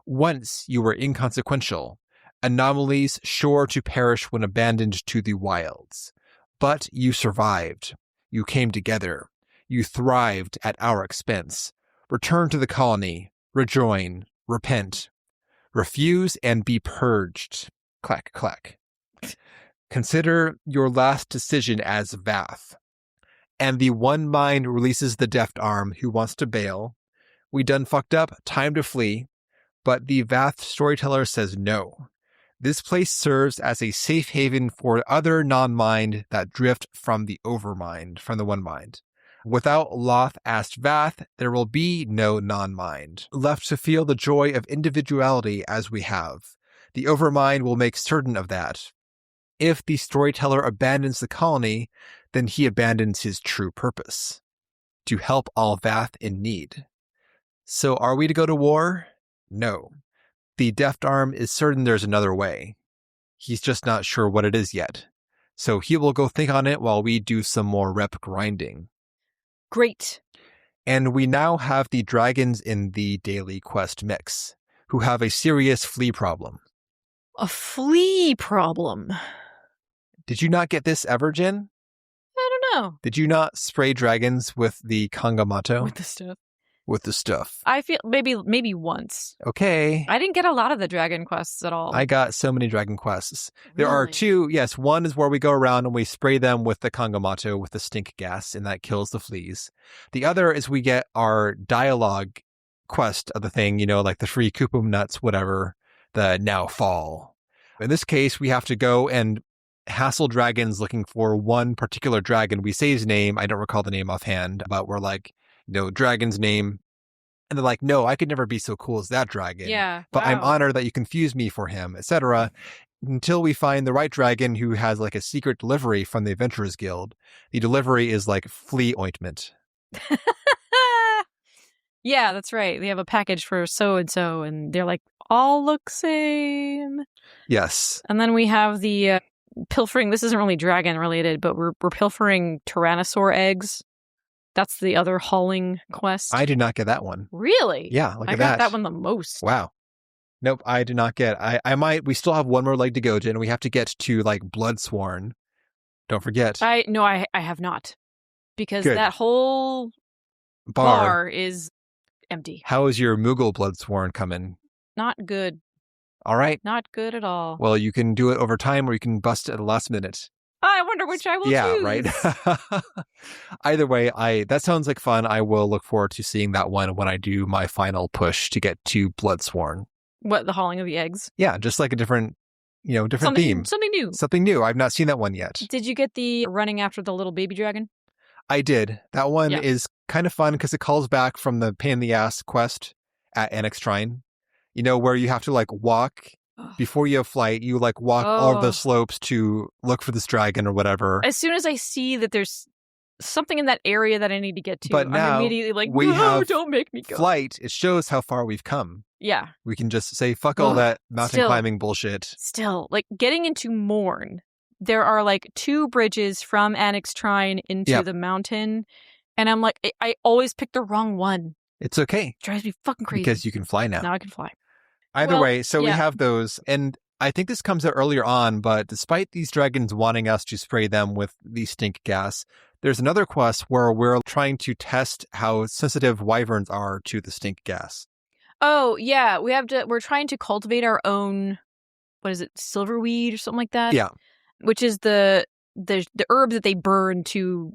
Once you were inconsequential, anomalies sure to perish when abandoned to the wilds. But you survived. You came together. You thrived at our expense. Return to the colony. Rejoin. Repent. Refuse and be purged. Clack, clack. Consider your last decision as Vath. And the one mind releases the deft arm who wants to bail. We done fucked up, time to flee. But the Vath storyteller says no. This place serves as a safe haven for other non-mind that drift from the overmind, from the one mind. Without Loth-asked Vath, there will be no non-mind, left to feel the joy of individuality as we have. The overmind will make certain of that. If the storyteller abandons the colony, then he abandons his true purpose, to help all Vath in need. So are we to go to war? No. The deft arm is certain there's another way. He's just not sure what it is yet. So he will go think on it while we do some more rep grinding. Great. And we now have the dragons in the daily quest mix, who have a serious flea problem. A flea problem? Did you not get this ever, Jen? I don't know. Did you not spray dragons with the Kangamato? With the stuff? With the stuff. I feel maybe once. Okay. I didn't get a lot of the dragon quests at all. I got so many dragon quests. Really? There are two. Yes, one is where we go around and we spray them with the Kangamato with the stink gas, and that kills the fleas. The other is we get our dialogue quest of the thing, like the free Koopum nuts, whatever, the now fall. In this case, we have to go and hassle dragons looking for one particular dragon. We say his name. I don't recall the name offhand, but we're like, dragon's name. And they're like, no, I could never be so cool as that dragon. Yeah. But wow. I'm honored that you confused me for him, etc. Until we find the right dragon who has like a secret delivery from the Adventurers Guild. The delivery is like flea ointment. Yeah, that's right. They have a package for so-and-so, and they're like, all look same. Yes. And then we have the pilfering. This isn't really dragon related, but we're pilfering Tyrannosaur eggs. That's the other hauling quest. I did not get that one. Really? Yeah, look I at got that. that one the most. Wow. Nope, I did not get. We still have one more leg to go, Jen. We have to get to like Bloodsworn. Don't forget. I have not. Because Good. that whole bar is empty. How is your Moogle Bloodsworn coming? Not good. All right. Not good at all. Well, you can do it over time or you can bust it at the last minute. I wonder which I will choose. Yeah, right. Either way, that sounds like fun. I will look forward to seeing that one when I do my final push to get to Bloodsworn. What, the hauling of the eggs? Yeah, just like a different theme. Something new. Something new. I've not seen that one yet. Did you get the running after the little baby dragon? I did. That one Yeah. is kind of fun because it calls back from the pain in the ass quest at Annex Shrine. Where you have to like walk before you have flight. You like walk all of the slopes to look for this dragon or whatever. As soon as I see that there's something in that area that I need to get to, but now I'm immediately like, we have don't make me go. Flight. It shows how far we've come. Yeah. We can just say, fuck all that mountain climbing bullshit. Still, like getting into Morn, there are like 2 bridges from Annex Shrine into the mountain. And I'm like, I always pick the wrong one. It's okay. It drives me fucking crazy. Because you can fly now. Now I can fly. Either way, so we have those. And I think this comes out earlier on, but despite these dragons wanting us to spray them with the stink gas, there's another quest where we're trying to test how sensitive wyverns are to the stink gas. Oh, yeah. We're trying to cultivate our own, what is it, silverweed or something like that? Yeah. Which is the herb that they burn to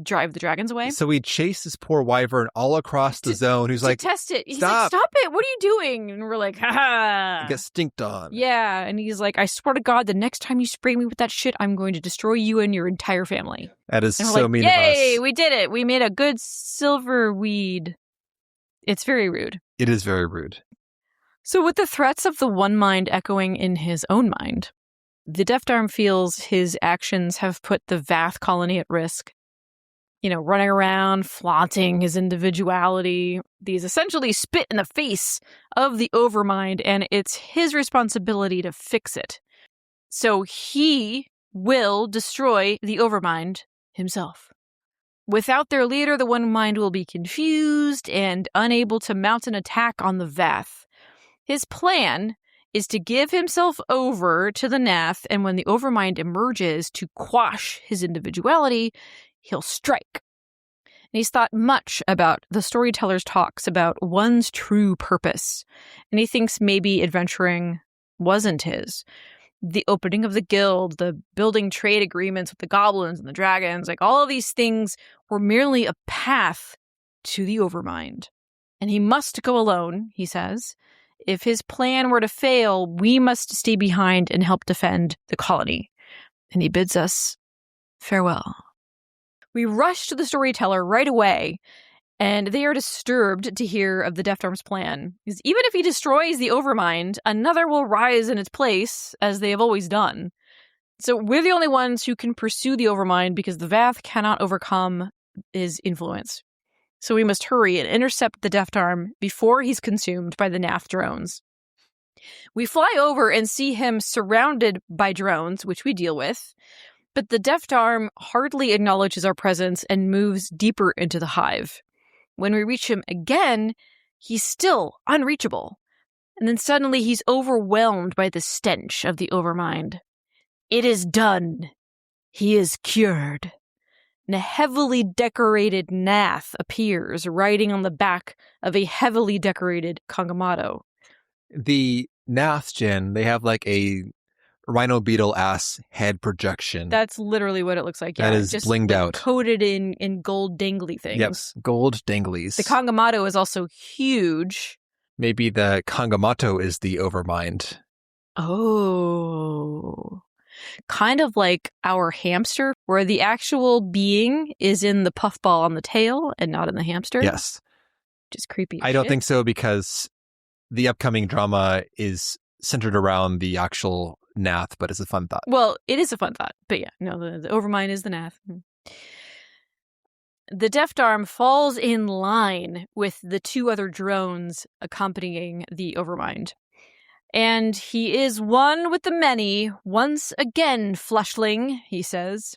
drive the dragons away. So we chase this poor wyvern all across the zone. Who's like, test it. He's stop. Like, stop it. What are you doing? And we're like, ha. Get stinked on. Yeah. And he's like, I swear to God, the next time you spray me with that shit, I'm going to destroy you and your entire family. That is so mean of us. Yay, we did it. We made a good silverweed. It's very rude. It is very rude. So with the threats of the one mind echoing in his own mind, the Deft Arm feels his actions have put the Vath colony at risk. Running around, flaunting his individuality. These essentially spit in the face of the Overmind, and it's his responsibility to fix it. So he will destroy the Overmind himself. Without their leader, the One Mind will be confused and unable to mount an attack on the Vath. His plan is to give himself over to the Nath, and when the Overmind emerges to quash his individuality, he'll strike. And he's thought much about the storyteller's talks about one's true purpose. And he thinks maybe adventuring wasn't his. The opening of the guild, the building trade agreements with the goblins and the dragons, like all of these things were merely a path to the Overmind. And he must go alone, he says. If his plan were to fail, we must stay behind and help defend the colony. And he bids us farewell. We rush to the storyteller right away, and they are disturbed to hear of the Deft Arm's plan. Because even if he destroys the Overmind, another will rise in its place, as they have always done. So we're the only ones who can pursue the Overmind because the Vath cannot overcome his influence. So we must hurry and intercept the Deft Arm before he's consumed by the Nath drones. We fly over and see him surrounded by drones, which we deal with. But the Deft Arm hardly acknowledges our presence and moves deeper into the hive. When we reach him again, he's still unreachable. And then suddenly he's overwhelmed by the stench of the Overmind. It is done. He is cured. And a heavily decorated Nath appears, riding on the back of a heavily decorated Kangamato. The Naths, Jen, they have like a rhino beetle ass head projection. That's literally what it looks like. Yeah, that is just blinged out. Coated in gold dangly things. Yes, gold danglies. The Kangamato is also huge. Maybe the Kangamato is the Overmind. Oh. Kind of like our hamster, where the actual being is in the puffball on the tail and not in the hamster. Yes. Which is creepy. I don't think so, because the upcoming drama is centered around the actual Nath, but it's a fun thought. Well, it is a fun thought. But yeah, no, the Overmind is the Nath. The Deft Arm falls in line with the 2 other drones accompanying the Overmind. And he is one with the many, once again, fleshling, he says.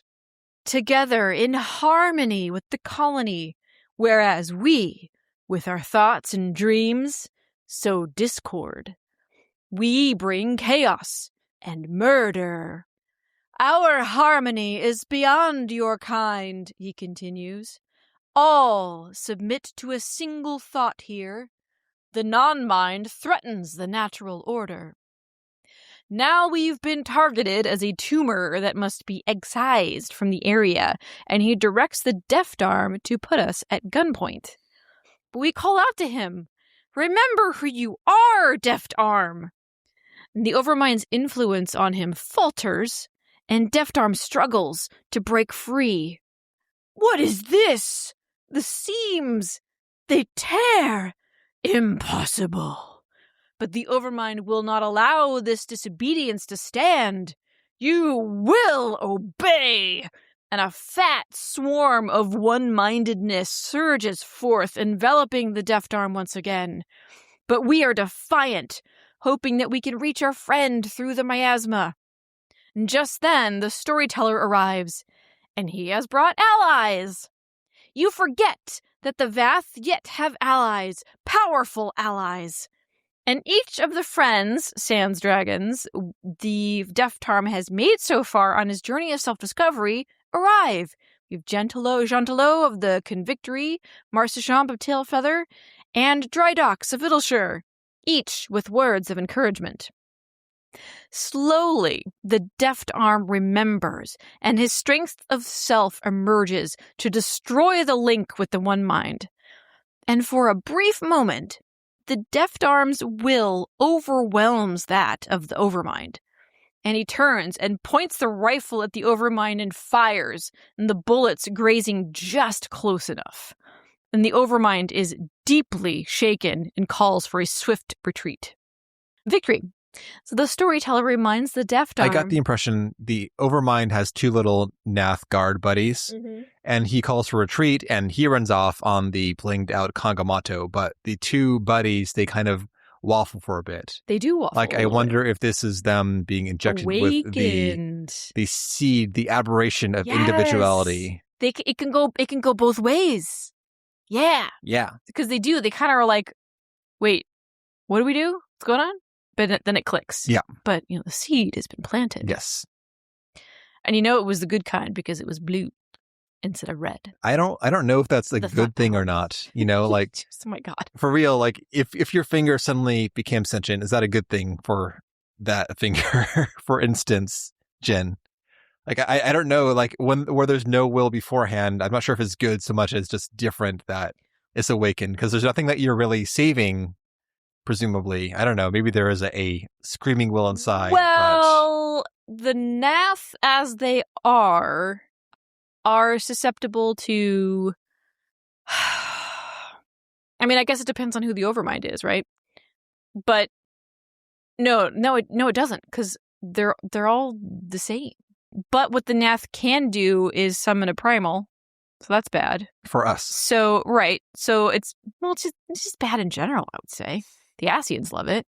Together in harmony with the colony, whereas we, with our thoughts and dreams, sow discord. We bring chaos and murder. Our harmony is beyond your kind, he continues. All submit to a single thought here. The non-mind threatens the natural order. Now we've been targeted as a tumor that must be excised from the area, and he directs the Deft Arm to put us at gunpoint. But we call out to him, "Remember who you are, Deft Arm!" The Overmind's influence on him falters, and Deft Arm struggles to break free. "What is this? The seams! They tear! Impossible!" But the Overmind will not allow this disobedience to stand. "You will obey!" And a fat swarm of one-mindedness surges forth, enveloping the Deft Arm once again. But we are defiant, hoping that we can reach our friend through the miasma. And just then, the storyteller arrives, and he has brought allies. You forget that the Vath yet have allies, powerful allies. And each of the friends, sans dragons, the Deft Arm has made so far on his journey of self-discovery arrive. We have Gentilot of the Convictory, Marcechamp of Tailfeather, and Drydox of Vittleshire, each with words of encouragement. Slowly, the Deft Arm remembers, and his strength of self emerges to destroy the link with the One Mind. And for a brief moment, the Deft Arm's will overwhelms that of the Overmind. And he turns and points the rifle at the Overmind and fires, and the bullets grazing just close enough. And the Overmind is deeply shaken and calls for a swift retreat. Victory. So the storyteller reminds the Deft Arm. I got the impression the Overmind has two little Nath guard buddies, and he calls for retreat, and he runs off on the blinged out Kangamato, but the two buddies, they kind of waffle for a bit. They do waffle. Like, I wonder if this is them being injected with the seed, the aberration of individuality. It can go both ways. Yeah. Because they do. They kind of are like, wait, what do we do? What's going on? But then it clicks. Yeah. But, the seed has been planted. Yes. And it was the good kind because it was blue instead of red. I don't know if that's a good thing or not. Like, oh my God. For real, like if your finger suddenly became sentient, is that a good thing for that finger? For instance, Jen. Like, I don't know, like where there's no will beforehand, I'm not sure if it's good so much as just different that it's awakened, because there's nothing that you're really saving, presumably. I don't know, maybe there is a screaming will inside. Well, the Nath as they are susceptible to... I mean, I guess it depends on who the Overmind is, right? But no, it doesn't, because they're all the same. But what the Nath can do is summon a primal, so that's bad for us. So right, so it's just bad in general, I would say. The Asians love it,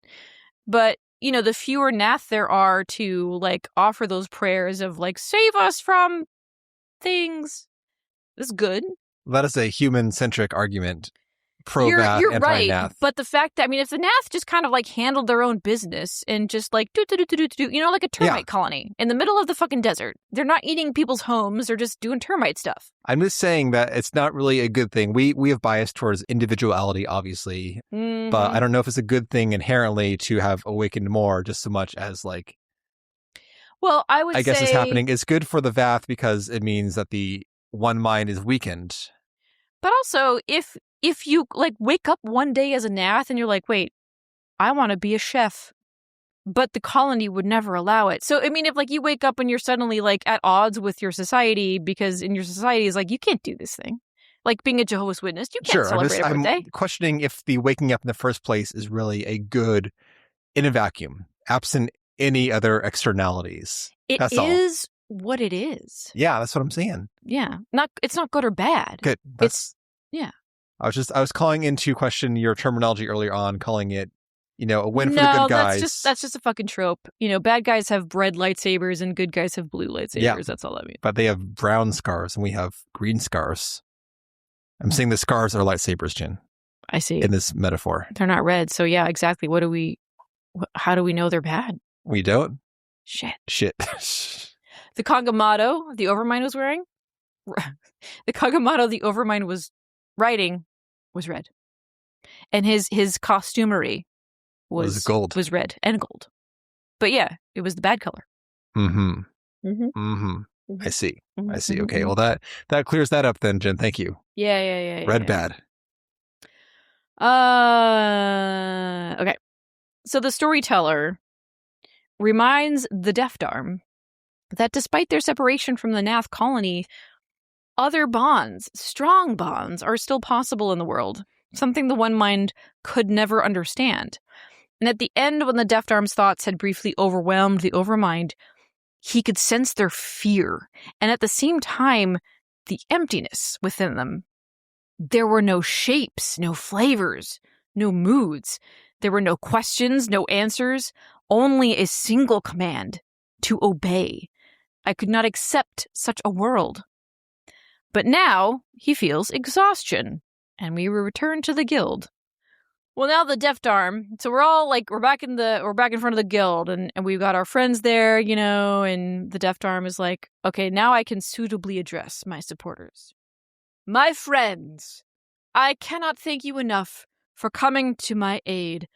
but the fewer Nath there are to like offer those prayers of like save us from things. This is good. That is a human-centric argument. Pro-Vath, you're anti-Nath. Right, but the fact that, if the Nath just kind of like handled their own business and just like do, like a termite colony in the middle of the fucking desert. They're not eating people's homes, they're just doing termite stuff. I'm just saying that it's not really a good thing. We have bias towards individuality, obviously, but I don't know if it's a good thing inherently to have awakened more, just so much as like... Well, I guess it's happening. It's good for the Vath because it means that the One Mind is weakened. But also, if you like wake up one day as a Nath and you're like, wait, I want to be a chef, but the colony would never allow it. So, if like you wake up and you're suddenly like at odds with your society because in your society is like, you can't do this thing. Like being a Jehovah's Witness, you can't celebrate a birthday. I'm questioning if the waking up in the first place is really a good in a vacuum, absent any other externalities. That's is what it is. Yeah, that's what I'm saying. Yeah. It's not good or bad. Good. Yeah. I was calling into question your terminology earlier on, calling it, a win for the good guys. That's just a fucking trope. Bad guys have red lightsabers and good guys have blue lightsabers. Yeah. That's all that means. But they have brown scars and we have green scars. I'm saying the scars are lightsabers, Jen. I see. In this metaphor. They're not red. So yeah, exactly. How do we know they're bad? We don't. Shit. The Kangamato the Overmind was wearing? The Kangamato the Overmind was riding was red. And his costumery was gold. Was red and gold. But yeah, it was the bad color. Mm-hmm. Mm-hmm. Mm-hmm. Mm-hmm. I see. Mm-hmm. I see. Mm-hmm. Okay. Well, that clears that up then, Jen. Thank you. Yeah. Red bad. Okay. So the storyteller reminds the Deafdarm that despite their separation from the Nath colony, other bonds, strong bonds, are still possible in the world, something the One Mind could never understand. And at the end, when the Deafdarm's thoughts had briefly overwhelmed the Overmind, he could sense their fear, and at the same time, the emptiness within them. There were no shapes, no flavors, no moods. There were no questions, no answers, only a single command: to obey. I could not accept such a world. But now he feels exhaustion, and we will return to the guild. Well, now the Deafdarm. So we're back in front of the guild, and we've got our friends there, and the Deafdarm is like, okay, now I can suitably address my supporters. My friends, I cannot thank you enough for coming to my aid.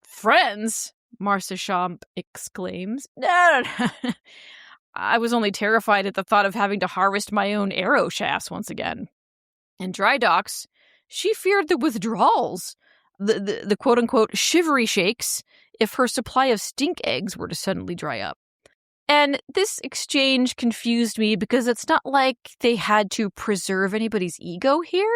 Friends? Marcia Champ exclaims. No. I was only terrified at the thought of having to harvest my own arrow shafts once again. In Dry Docks, she feared the withdrawals, the quote-unquote shivery shakes, if her supply of stink eggs were to suddenly dry up. And this exchange confused me because it's not like they had to preserve anybody's ego here.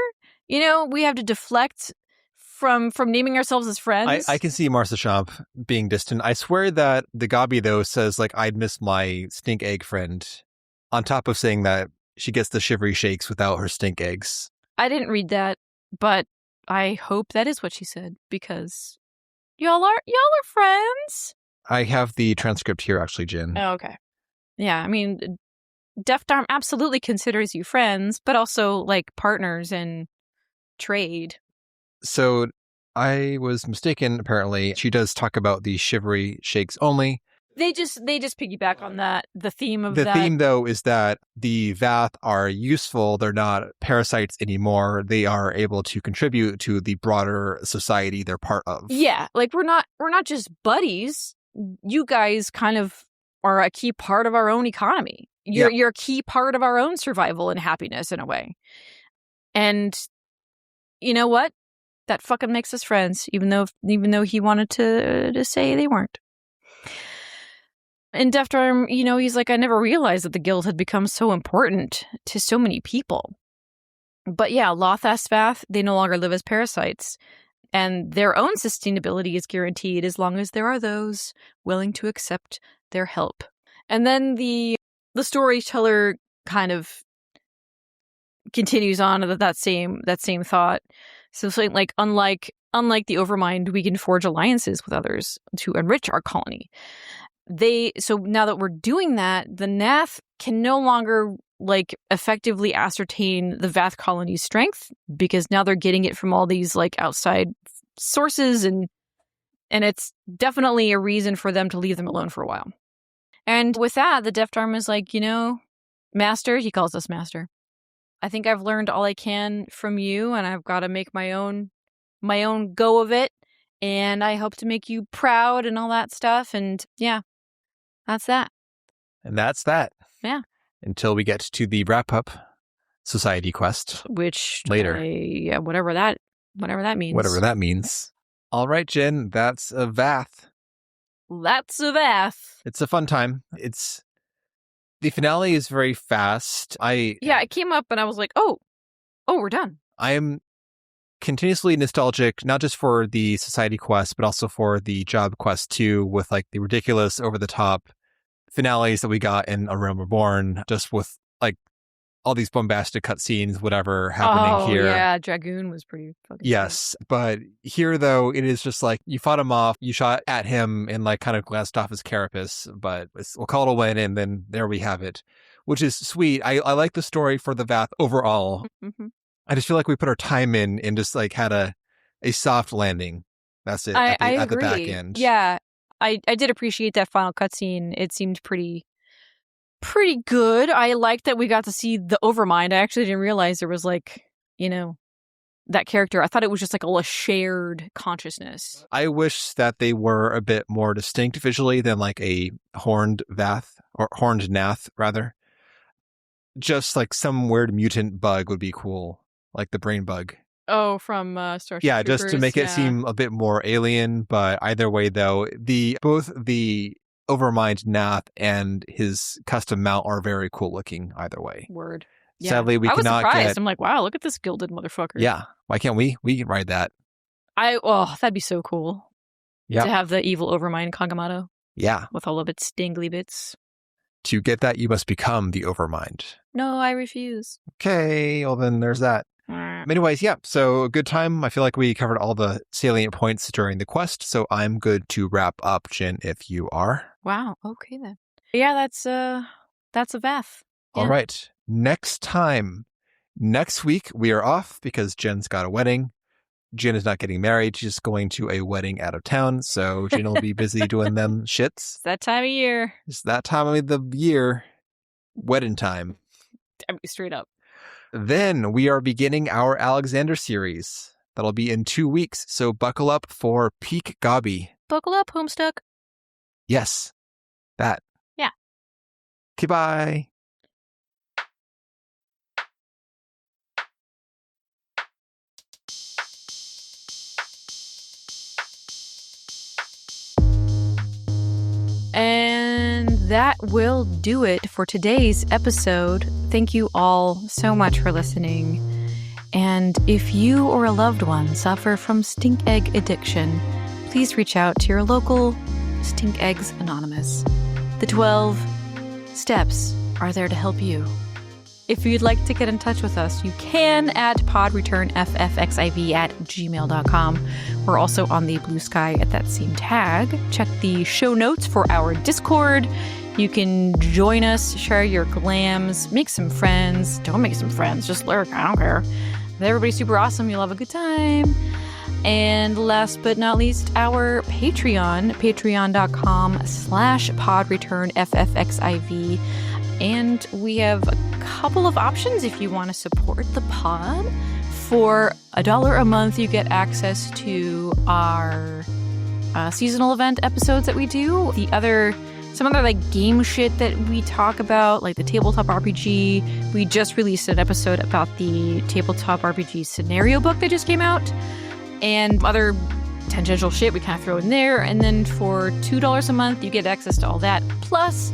We have to deflect from naming ourselves as friends. I can see Marcia Champ being distant. I swear that the Gabi, though, says, like, I'd miss my stink egg friend, on top of saying that she gets the shivery shakes without her stink eggs. I didn't read that, but I hope that is what she said, because y'all are friends. I have the transcript here, actually, Jen. Oh, okay. Yeah, I mean, Deafdarm absolutely considers you friends, but also, like, partners in trade. So I was mistaken, apparently. She does talk about the shivery shakes only. They just piggyback on that, the theme of that. that. The theme, though, is that the Vath are useful. They're not parasites anymore. They are able to contribute to the broader society they're part of. Yeah, like we're not just buddies. You guys kind of are a key part of our own economy. You're a key part of our own survival and happiness in a way. And you know what? That fucking makes us friends, even though he wanted to say they weren't. And Deafdarm, he's like, I never realized that the guild had become so important to so many people. But yeah, Lothas Vath, they no longer live as parasites. And their own sustainability is guaranteed as long as there are those willing to accept their help. And then the storyteller kind of continues on to that same thought. So something like, unlike the Overmind, we can forge alliances with others to enrich our colony. So now that we're doing that, the Nath can no longer effectively ascertain the Vath colony's strength, because now they're getting it from all these outside sources, and it's definitely a reason for them to leave them alone for a while. And with that, the Deafdarm is like, Master, he calls us Master, I think I've learned all I can from you, and I've got to make my own go of it, and I hope to make you proud and all that stuff. And yeah, that's that. And that's that. Yeah. Until we get to the wrap-up society quest. Which later. Whatever that means. Whatever that means. All right, Jen, that's a Vath. That's a Vath. It's a fun time. The finale is very fast. It came up and I was like, oh, we're done. I am continuously nostalgic, not just for the society quest, but also for the job quest too, with the ridiculous, over-the-top finales that we got in A Realm Reborn, just with all these bombastic cutscenes, whatever happening here. Oh yeah, Dragoon was pretty fucking Yes, but here though, it is just you fought him off, you shot at him and kind of glanced off his carapace, but we'll call it a win, and then there we have it, which is sweet. I like the story for the Vath overall. Mm-hmm. I just feel like we put our time in and just had a soft landing. That's it. I at agree. The back end. Yeah, I did appreciate that final cutscene. It seemed pretty good. I liked that we got to see the Overmind. I actually didn't realize there was that character. I thought it was just like a shared consciousness. I wish that they were a bit more distinct visually than like a horned Vath, or horned Nath, rather. Just like some weird mutant bug would be cool, like the brain bug. Oh, from Starship Yeah, Troopers. just to make it seem a bit more alien. But either way, though, both the Overmind Nath and his custom mount are very cool looking. Either way, word. Yeah. Sadly, we I was cannot surprised. get. I'm like, wow, look at this gilded motherfucker. Yeah, why can't we? We can ride that. That'd be so cool. Yeah, to have the evil Overmind Kagamato. Yeah, with all of its dangly bits. To get that, you must become the Overmind. No, I refuse. Okay, well then there's that. Anyways, yeah, so a good time. I feel like we covered all the salient points during the quest, so I'm good to wrap up, Jen, if you are. Wow, okay then. Yeah, that's a Vath. Yeah. All right, next week we are off because Jen's got a wedding. Jen is not getting married. She's going to a wedding out of town, so Jen will be busy doing them shits. It's that time of year. It's that time of the year. Wedding time. I mean, straight up. Then we are beginning our Alexander series. That'll be in 2 weeks, so buckle up for Peak Gobby. Buckle up, Homestuck. Yes, that. Yeah. Okay, bye. And that will do it for today's episode. Thank you all so much for listening. And if you or a loved one suffer from stink egg addiction, please reach out to your local Stink Eggs Anonymous. The 12 steps are there to help you. If you'd like to get in touch with us, you can at podreturnffxiv@gmail.com. We're also on the Blue Sky at that same tag. Check the show notes for our Discord. You can join us, share your glams, make some friends. Don't make some friends, just lurk, I don't care. Everybody's super awesome, you'll have a good time. And last but not least, our Patreon, patreon.com/podreturnffxiv. And we have a couple of options if you want to support the pod. For $1 a month, you get access to our seasonal event episodes that we do. Some other like game shit that we talk about, like the tabletop RPG. We just released an episode about the tabletop RPG scenario book that just came out. And other tangential shit we kind of throw in there. And then for $2 a month, you get access to all that. Plus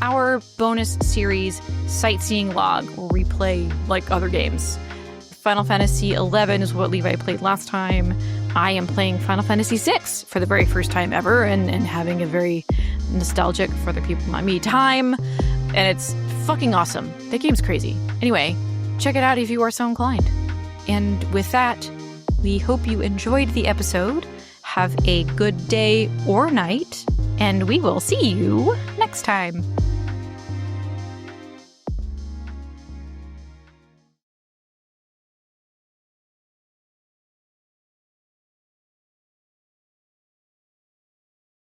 our bonus series, Sightseeing Log, where we play like other games. Final Fantasy XI is what Levi played last time. I am playing Final Fantasy VI for the very first time ever and having a very nostalgic for the people like me time. And it's fucking awesome. That game's crazy. Anyway, check it out if you are so inclined. And with that, we hope you enjoyed the episode. Have a good day or night, and we will see you next time.